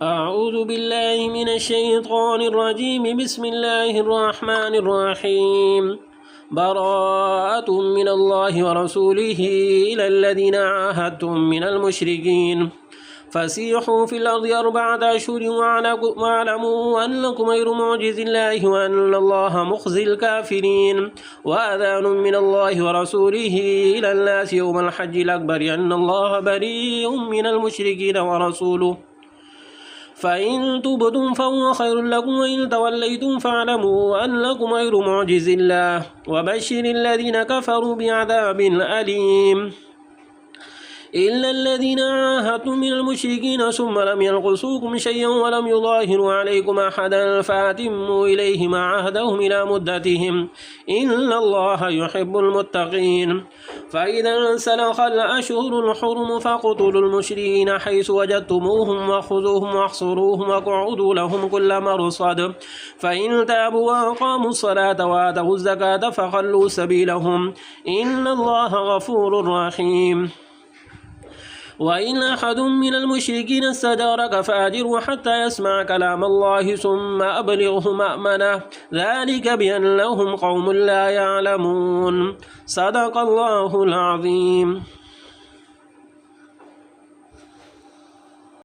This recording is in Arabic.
أعوذ بالله من الشيطان الرجيم. بسم الله الرحمن الرحيم. براءة من الله ورسوله إلى الذين عاهدتم من المشركين فسيحوا في الأرض 4 أشهر واعلموا أنكم غير معجز الله وأن الله مخزي الكافرين. وأذان من الله ورسوله إلى الناس يوم الحج الأكبر أن الله بريء من المشركين ورسوله فإن تبتم فهو خير لكم وإن توليتم فاعلموا أنكم غير معجز الله وبشر الذين كفروا بعذاب أليم. إلا الذين عاهدتم من المشركين ثم لم ينقصوكم شيئا ولم يظاهروا عليكم أحدا فأتموا إليهم عهدهم إلى مدتهم إن الله يحب المتقين. فإذا انسلخ الأشهر الحرم فاقتلوا المشركين حيث وجدتموهم وخذوهم واحصروهم واقعدوا لهم كل مرصد فإن تابوا وأقاموا الصلاة وآتوا الزكاة فخلوا سبيلهم إن الله غفور رحيم. وإن أحد من المشركين استجارك فأجره حتى يسمع كلام الله ثم أبلغه مأمنه ذلك بأنهم قوم لا يعلمون. صدق الله العظيم.